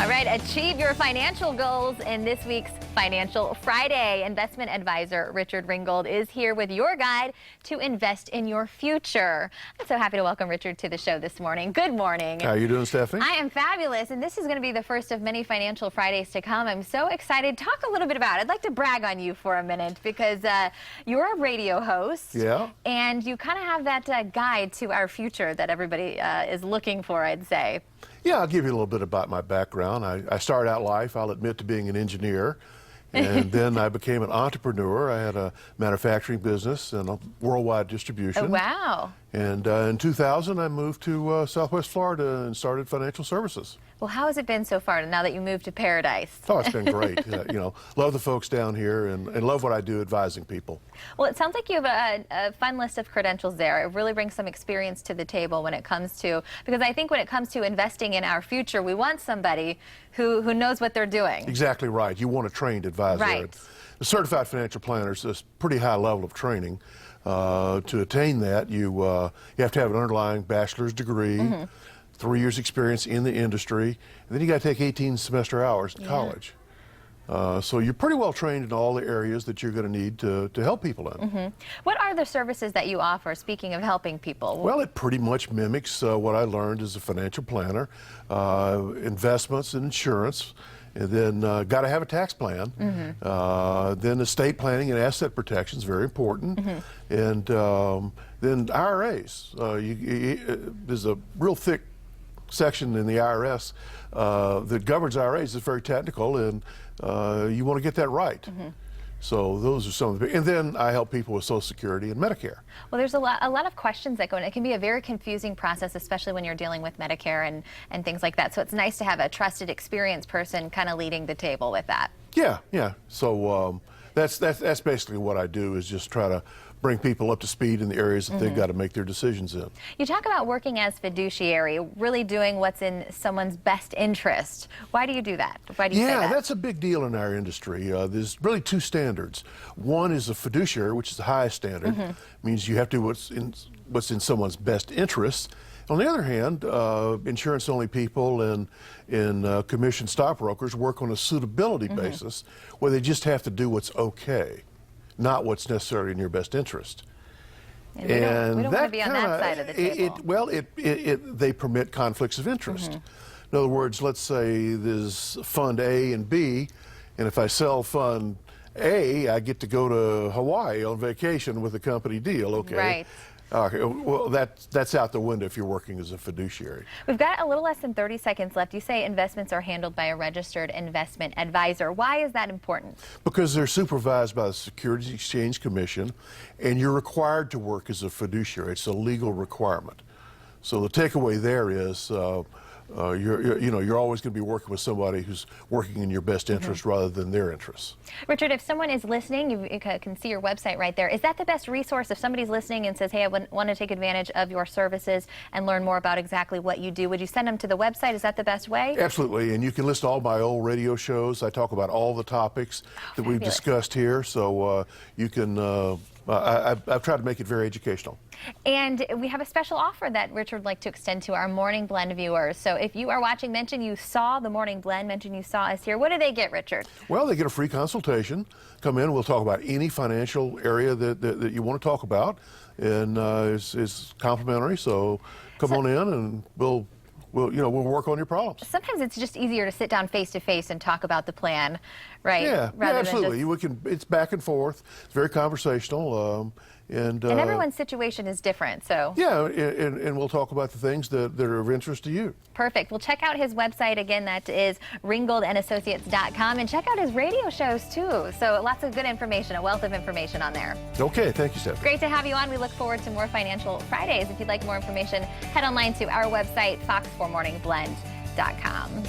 All right, achieve your financial goals in this week's Financial Friday. Investment advisor Richard Ringgold is here with your guide to invest in your future. I'm so happy to welcome Richard to the show this morning. Good morning. How are you doing, Stephanie? I am fabulous, and this is going to be the first of many Financial Fridays to come. I'm so excited. Talk a little bit about it. I'd like to brag on you for a minute because you're a radio host. Yeah. And you kind of have that guide to our future that everybody is looking for, I'd say. Yeah, I'll give you a little bit about my background. I started out life, I'll admit, to being an engineer. And then I became an entrepreneur. I had a manufacturing business and a worldwide distribution. Oh, wow. And in 2000, I moved to Southwest Florida and started financial services. Well, how has it been so far now that you moved to Paradise? Oh, it's been great. Love the folks down here and love what I do advising people. Well, it sounds like you have a fun list of credentials there. It really brings some experience to the table when it comes to, because I think when it comes to investing in our future, we want somebody who knows what they're doing. Exactly right. You want a trained advisor. Right. A certified financial planner is a pretty high level of training. To attain that, you have to have an underlying bachelor's degree, 3 years experience in the industry, and then you got to take 18 semester hours in college. So you're pretty well trained in all the areas that you're going to need to help people in. What are the services that you offer, speaking of helping people? Well, it pretty much mimics what I learned as a financial planner, investments and insurance. And then got to have a tax plan. Then estate planning and asset protection is very important. And then IRAs. There's a real thick section in the IRS that governs IRAs. It's very technical, and you want to get that right. So those are some of the big, and then I help people with Social Security and Medicare. Well, there's a lot of questions that go in. It can be a very confusing process, especially when you're dealing with Medicare and things like that. So it's nice to have a trusted, experienced person kind of leading the table with that. Yeah. So that's basically what I do, is just try to bring people up to speed in the areas that they've got to make their decisions in. You talk about working as fiduciary, really doing what's in someone's best interest. Why do you do that? Why do you say that? Yeah, that's a big deal in our industry. There's really two standards. One is a fiduciary, which is the highest standard. Means you have to do what's in someone's best interest. On the other hand, insurance-only people and commissioned stockbrokers work on a suitability basis, where they just have to do what's okay, not what's necessarily in your best interest. And we don't want to be on that side of the table. They permit conflicts of interest. In other words, let's say there's Fund A and B, and if I sell Fund A, I get to go to Hawaii on vacation with a company deal, okay? Right. Okay, well, that's out the window if you're working as a fiduciary. We've got a little less than 30 seconds left. You say investments are handled by a registered investment advisor. Why is that important? Because they're supervised by the Securities Exchange Commission, and you're required to work as a fiduciary. It's a legal requirement. So the takeaway there is you're always going to be working with somebody who's working in your best interest rather than their interests. Richard, if someone is listening, you can see your website right there. Is that the best resource? If somebody's listening and says, hey, I want to take advantage of your services and learn more about exactly what you do, would you send them to the website? Is that the best way? Absolutely, and you can listen to all my old radio shows. I talk about all the topics that we've discussed here, so you can, I've tried to make it very educational. And we have a special offer that Richard would like to extend to our Morning Blend viewers. So if you are watching, mention you saw the Morning Blend, mention you saw us here. What do they get, Richard? Well, they get a free consultation. Come in, we'll talk about any financial area that you want to talk about. And it's complimentary, so come on in and we'll work on your problems. Sometimes it's just easier to sit down face to face and talk about the plan, right? Yeah, absolutely. It's back and forth. It's very conversational. And everyone's situation is different, so. Yeah, and we'll talk about the things that are of interest to you. Perfect. Well, check out his website again. That is ringgoldassociates.com, and check out his radio shows too. So lots of good information, a wealth of information on there. Okay, thank you, Stephanie. Great to have you on. We look forward to more Financial Fridays. If you'd like more information, head online to our website, fox4morningblend.com.